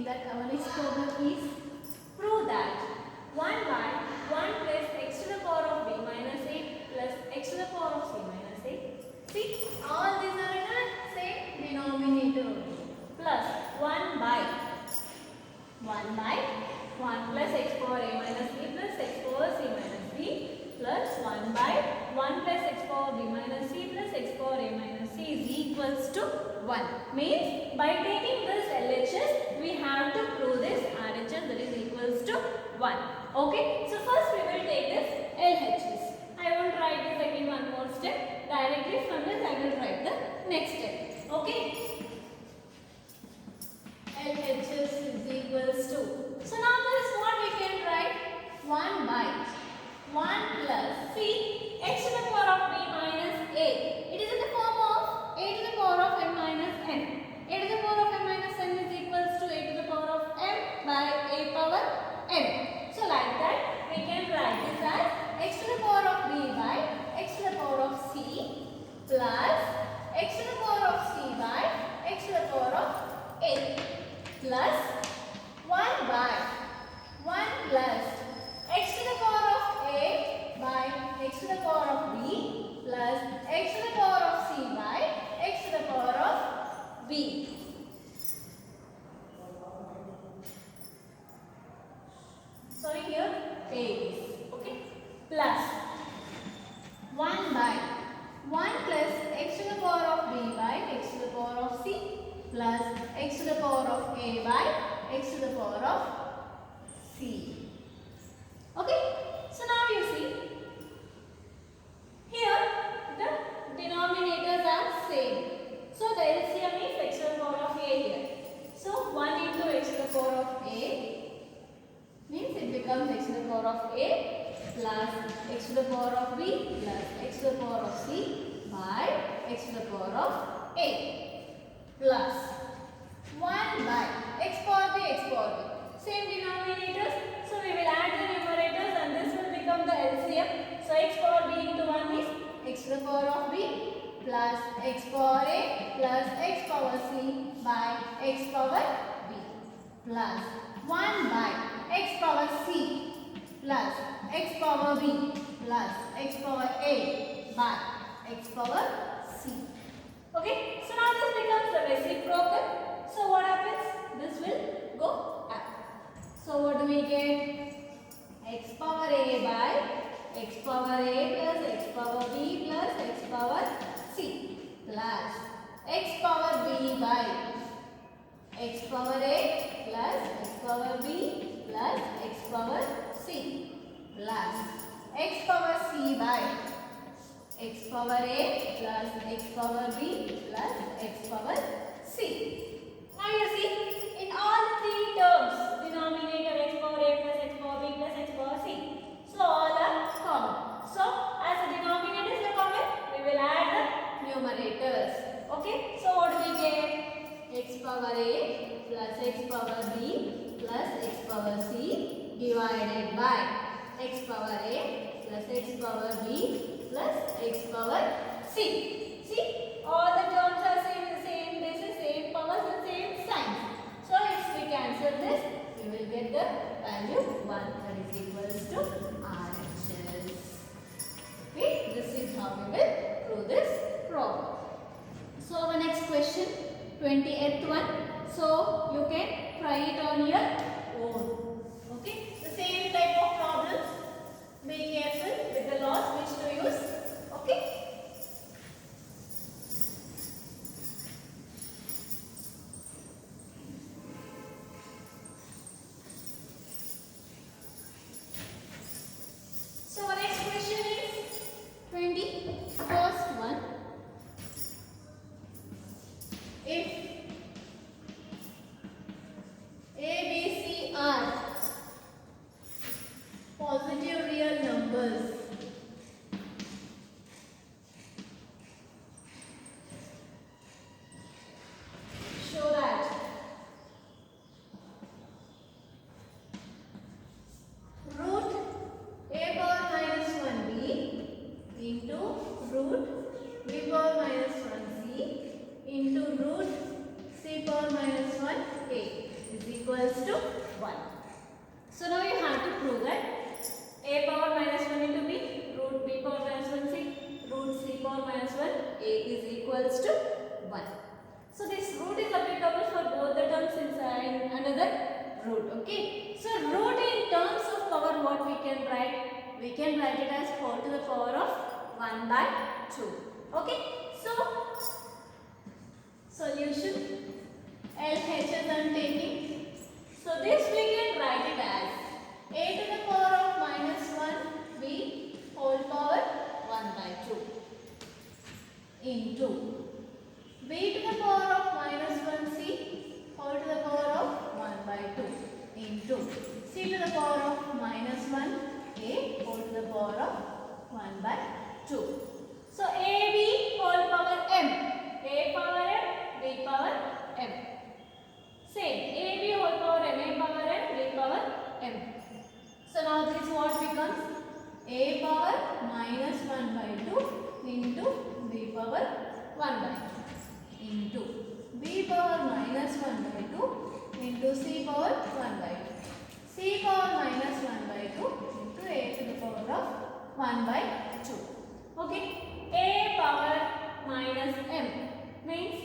that our next problem is prove that 1 by 1 plus x to the power of b minus a plus x to the power of c minus a. See, all these are in a same denominator only. Plus 1 by 1 plus x power a minus b plus x power c minus b plus 1 by 1 plus x power b minus c plus x power a minus c is equals to 1. Means by taking this LHS we have to prove this RHS, that is equals to 1. Okay, so first we will take this LHS. I won't write the second one more step. Directly from this I will write the next step. Okay, LHS is equals to, so now this is what we can write, 1 by 1 plus c x to the power of b minus a. It is in the form of a to the power of m minus n. A to the power of m minus n is equals to a to the power of m by a power n. So like that we can write this as x to the power of b by x to the power of c plus x to the power of c by x to the power of a plus 1 by 1 plus x to the power of a by x to the power of b plus x to the power of c by x to the power of b. Sorry, here a is okay, plus 1 by 1 plus x to the power of b by x to the power of c plus x to the power of a by x to the power of c. Okay, so now you see here the denominators are same. So the LCM is x to the power of a here. So 1 into x to the power of a means it becomes x to the power of a plus x to the power of b plus x to the power of c by x to the power of a plus 1 by x power b x power b. Same denominators, so we will add the numerators and this will become the LCM. So x power b into 1 is x to the power of b plus x power a plus x power c by x power b plus 1 by x power c plus x power b plus x power a by x power c. Okay, so now this becomes the reciprocal. So what happens? This will go up. So what do we get? X power a by x power a plus x power b plus x power c plus x power b by x power a plus x power b plus x power c plus x power c by x power a plus x power b plus x power c. Now you see, in all three terms, denominator x power a plus x power b plus x power c. So all are common. So as the denominators are common, we will add the numerators. Okay. So what do we get? X power a plus x power b plus x power c divided by x power a plus x power b plus x power c. See, all the terms are same basis, same powers and same signs. So if we cancel this, we will get the value 1, that is equals to RHS. Okay, this is how we will prove this problem. So our next question, 28th one. So you can try it on your own. Okay, the same type of problems. Be careful with the laws which to use. Okay. So our next question is 21st one. If A, B, C are positive real numbers, show that root a power minus 1b into root b power minus 1c into root c power minus 1a is equals to 1. So now you have to prove that a power minus 1 into b root b power minus 1 c root c power minus 1 a is equals to 1. So this root is applicable for both the terms inside another root. Okay. So root in terms of power, what we can write? We can write it as 4 to the power of 1 by 2. Okay. So solution LHS I am taking. So this we can write it as a to the power of minus 1 b whole power 1 by 2 into b to the power of minus 1 c whole to the power of 1 by 2 into c to the power of minus 1 a whole to the power of 1 by 2. So ab whole power m, a power m, b power m. Same, ab whole power m, a power m, b power m. So now this what becomes a power minus 1 by 2 into b power 1 by 2 into b power minus 1 by 2 into c power 1 by 2. C power minus 1 by 2 into a to the power of 1 by 2. Okay. A power minus m means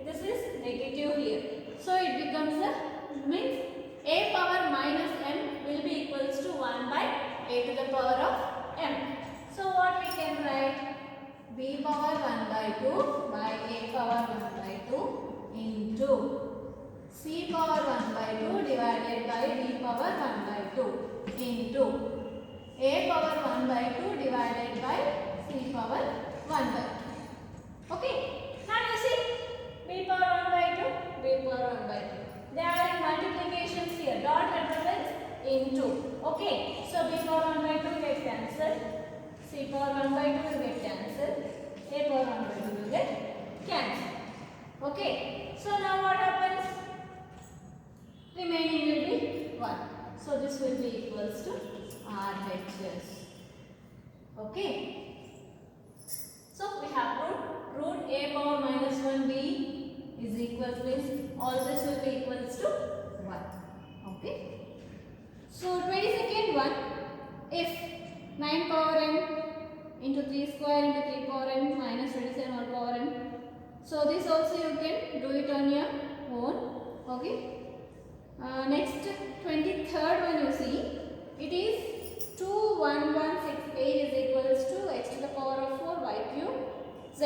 this is negative here. So it becomes a means a power minus m will be equals to 1 by a to the power of m. So what we can write? B power 1 by 2 by a power 1 by 2 into c power 1 by 2 divided by b power 1 by 2 into a power 1 by 2 divided by c power 1 by 2. Okay. Now you see b power 1 by 2, b power 1 by 2. They are in multiplications here. Dot represents into. Okay. So b power 1 by 2 get cancelled. C power 1 by 2 will get cancelled. A power 1 by 2 will get cancelled. Okay. So now what happens? Remaining will be 1. So this will be equals to RHS. Okay. So we have root a power minus 1b is equals to all this will be equals to 1. Okay. So 22nd one, if 9 power n into 3 square into 3 power n minus 27 whole power n. So this also you can do it on your own. Okay. Next 23rd one you see, it is 21168 is equals to x to the power of 4 y cube z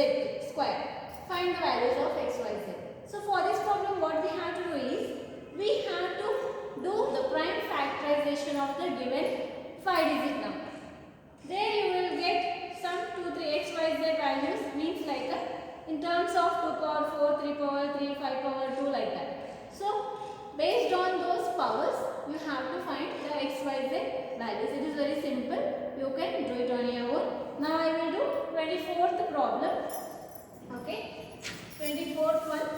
square. Find the values of x, y, z. So for this problem what we have to do is, we have to do the prime factorization of the given 5-digit number. There you will get some 2, 3 x, y, z values means like in terms of 2 power 4, 3 power 3, 5 power 2 like that. So based on those powers, you have to find the x, y, z values. It is very simple. You can do it on your own. Now I will do 24th problem. Okay. 24th one.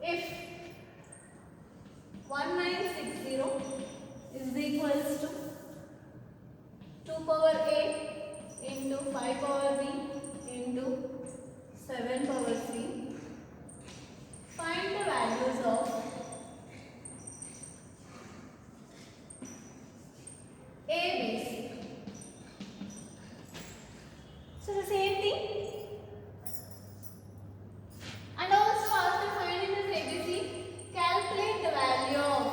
If 1960 is equals to 2 power a into 5 power b into 7 power c. Find the values of a, b, c. So the same thing. And also after finding this ABC, calculate the value of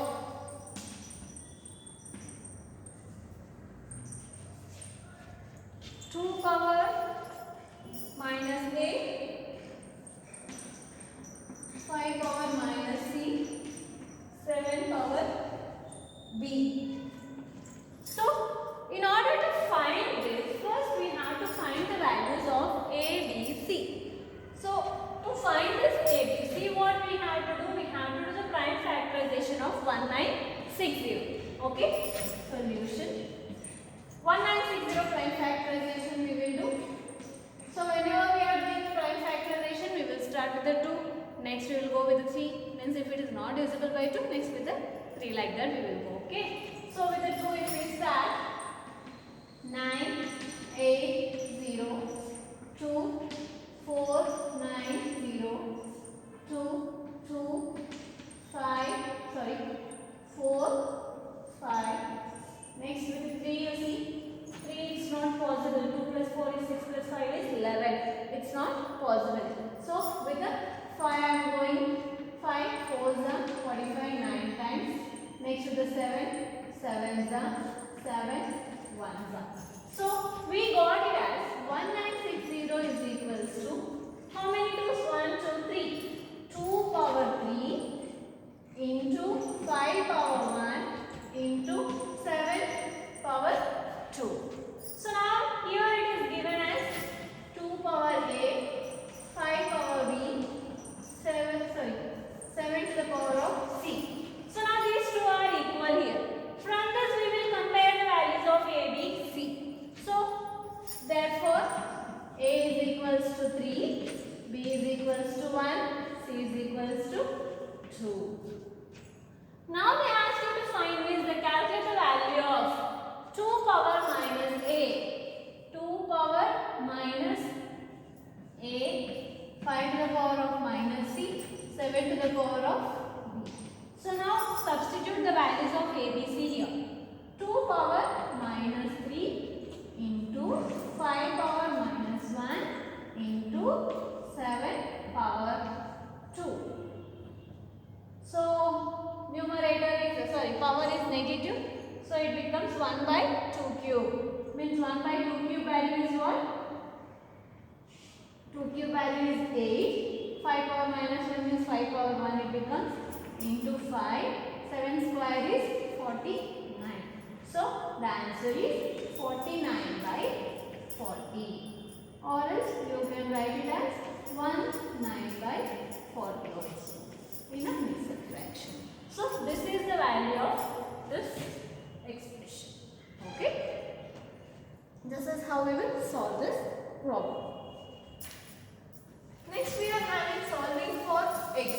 two power minus a, 5 power minus c, 7 power b. So in order to find this, first we have to find the values of a, b, c. So to find this a, b, c, what we have to do? We have to do the prime factorization of 1960. Okay. Solution. 1960 prime factorization we will do. So whenever we are doing the prime factorization, we will start with the 2. Next we will go with the 3. Means if it is not divisible by 2, next with the 3, like that we will go. Okay. So with the 2 it means that 9, 8, 0, 2, It's not possible. So with the 5 I am going 5 4s are 45 9 times. Next to the 7 7s are 7 1s are. So we got it as 1960 is equals to how many 2's? 1 2 3. 2 power 3 into 5 power 1 into 7 power 2. So now here it is given as 2 power A, 5 power B, 7 to the power of C. So now these two are equal here. From this we will compare the values of A, B, C. So therefore A is equals to 3, B is equals to 1, C is equals to 2. Now they ask you to find is the calculate the value of 2 power minus A, 2 power minus A, 5 to the power of minus C, 7 to the power of B. So now substitute the values of A, B, C here. 2 power minus 3 into 5 power minus 1 into 7 power 2. So numerator is power is negative, so it becomes 1 by 2 cube. Means 1 by 2 cube value is what? 2 cube value is 8. 5 power minus 1 means 5 power 1 it becomes into 5. 7 square is 49. So the answer is 49 by 40. Or else you can write it as 9 by 40 also in a mixed fraction. So this is the value of this expression. Okay. This is how we will solve this problem. Next we are having solving for x.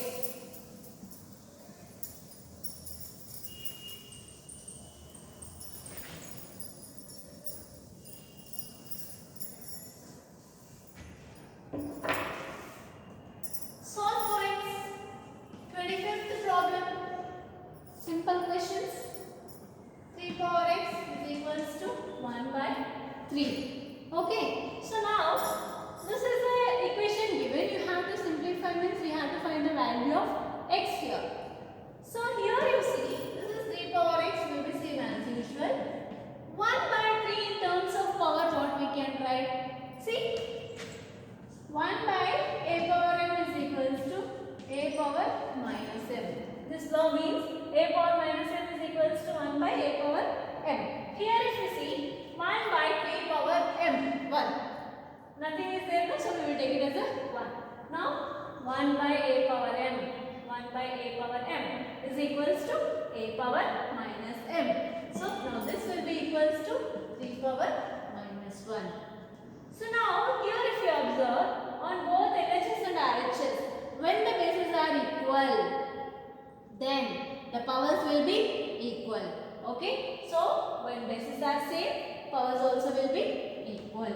Solve for x. 25th problem. Simple questions. 3 power x is equals to 1 by 3. Okay. So now this is the equation given. You have to simplify means we have to find the value of x here. So here you see this is 3 power x will be same as usual. 1 by 3 in terms of power what we can write. See 1 by a power m is equals to a power minus m. This law means a power minus m is equals to 1 by a power m. Here if you see 1 by 3 power m 1. Nothing is there, no? So we will take it as a 1. Now 1 by a power m. 1 by a power m is equals to a power minus m. So now this will be equals to 3 power minus 1. So now here if you observe on both LHS and RHS, when the bases are equal, then the powers will be equal. Okay. So when bases are same, powers also will be equal.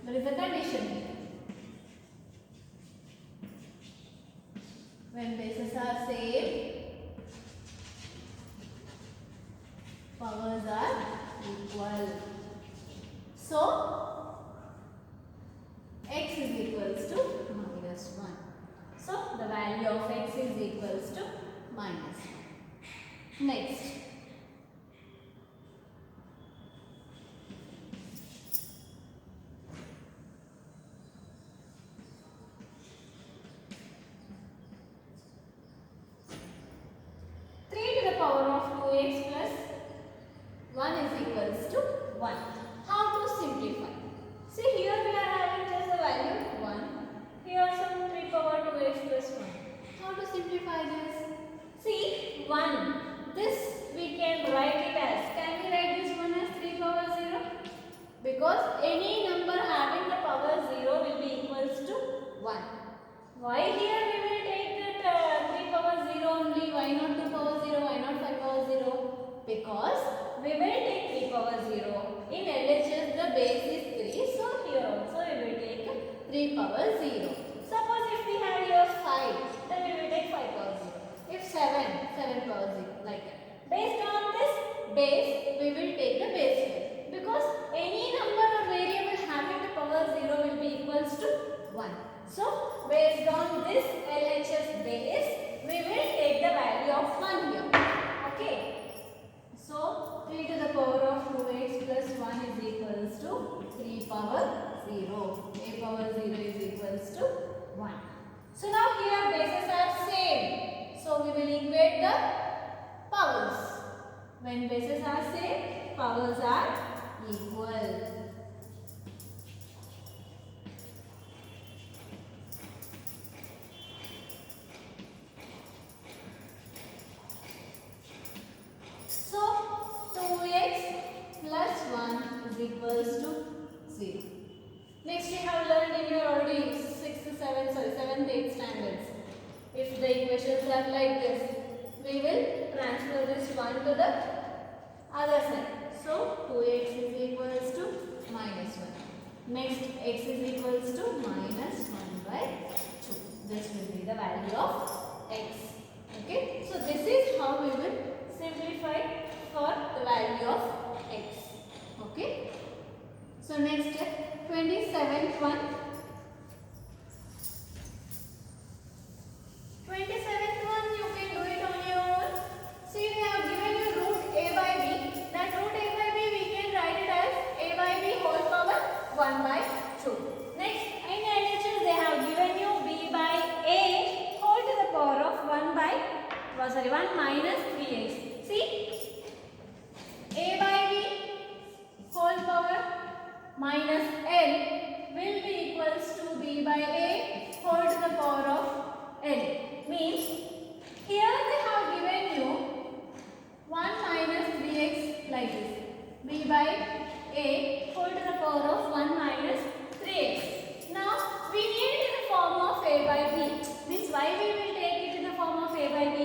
There is a condition here. When bases are same, powers are equal. So x is equals to minus 1. So the value of x is equals to minus 1. Next. Power of 2x plus 1 is equals to 1. How to simplify? See here we are having just the value 1. Here some 3 power 2x plus 1. How to simplify this? See 1. This we can write it as. Can we write this 1 as 3 power 0? Because any number having the power 0 will be equals to 1. Why here we will take that 3 power 0 only? Why not 2 power 0? Why not 5 power 0? Because we will take 3 power 0. In LHS the base is 3. So here also we will take 3 power 0. Suppose if we have here 5, then we will take 5 power 0. If 7 power 0 like that. Based on this base, we will take the base here. Because any number or variable having the power 0 will be equals to 1. 3 power 0. A power 0 is equals to 1. So now here bases are same. So we will equate the powers. When bases are same, powers are equal. So 2x plus 1 is equals to 0. Next we have learned in your already 7th, 8th standards. If the equations are like this, we will transfer this 1 to the other side. So 2x is equals to minus 1. Next x is equals to minus 1 by 2. This will be the value of x. Okay. So this is how we will simplify for the value of x. Okay. So next 27th one. 27th one you can do it on your own. See, we have given you root a by b. That root a by b we can write it as a by b whole power 1 by 2. Next, in LHS they have given you b by a whole to the power of 1 minus 3x. See, a by b whole power minus n will be equals to b by a whole to the power of n. Means here they have given you 1 minus 3x like this. b by a whole to the power of 1 minus 3x. Now we need it in the form of a by b. Means why we will take it in the form of a by b?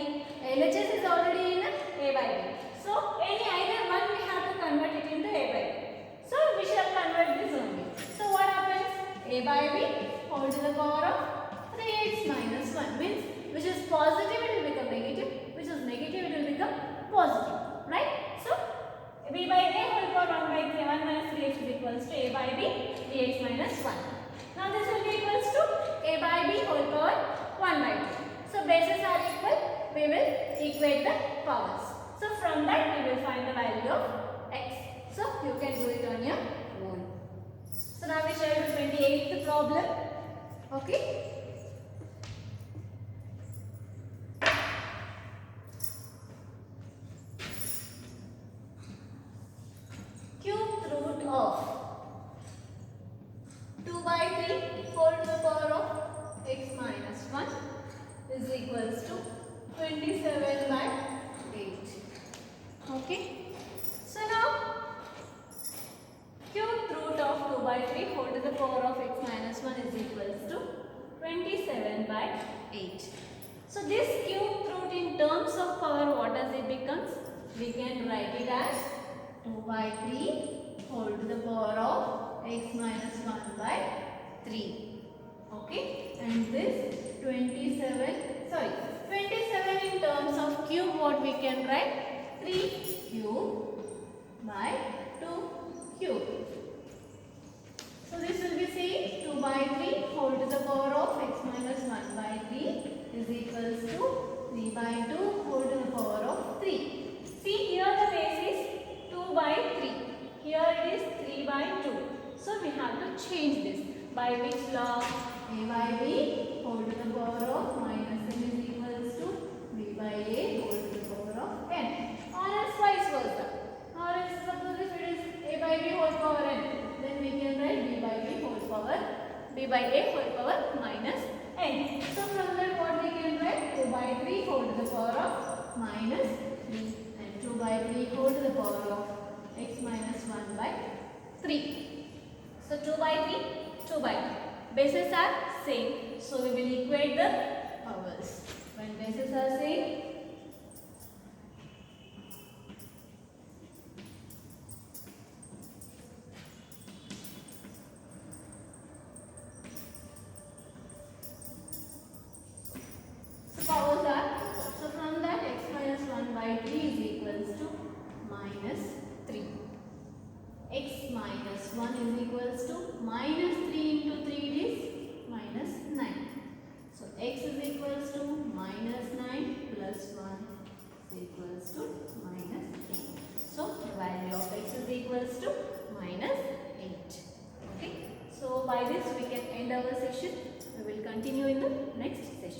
LHS is already in a by b. So either one we have to convert it into a by b. So we shall convert this only. So what happens? A by b whole to the power of 3x minus 1 means which is positive it will become negative, which is negative it will become positive, right? So b by a whole power 1 by 3, 1 minus 3x is equals to a by b dx minus 1. Now this will be equals to a by b whole power 1 by 2. So bases are equal, we will equate the powers. So from that we will find the value of x. So you can do it on your own. So now we shall do 28th problem. Okay. Cube root of 2 by 3 whole to the power of x minus 1 is equals to 27 by 8. Okay. So now cube root of 2 by 3 whole to the power of x minus 1 is equals to 27 by 8. So this cube root in terms of power, what does it becomes? We can write it as 2 by 3 whole to the power of x minus 1 by 3. Okay. And this 27 in terms of cube, what we can write? 3 cube by 2 cube. So this will be same 2 by 3 whole to the power of x minus 1 by 3 is equals to 3 by 2 whole to the power of 3. See, here the base is 2 by 3. Here it is 3 by 2. So we have to change this. By which law? A by b whole to the power of minus n is equals to b by a whole to the power of n. Or else vice versa. Or else suppose if it is a by b whole power n, then we can write b by a whole power minus n. So from that what we can write? 2 by 3 whole to the power of minus 3 and 2 by 3 whole to the power of x minus 1 by 3. So 2 by 3, 2 by 3. Bases are same. So we will equate the powers. When bases are same, powers are, so from that x minus 1 by 3 is equals to minus 3. X minus 1 is equals to minus 3 into 3 is minus 9. So x is equals to minus 9 plus 1 is equals to minus 8. So the value of x is equals to minus 8. by this we can end our session. We will continue in the next session.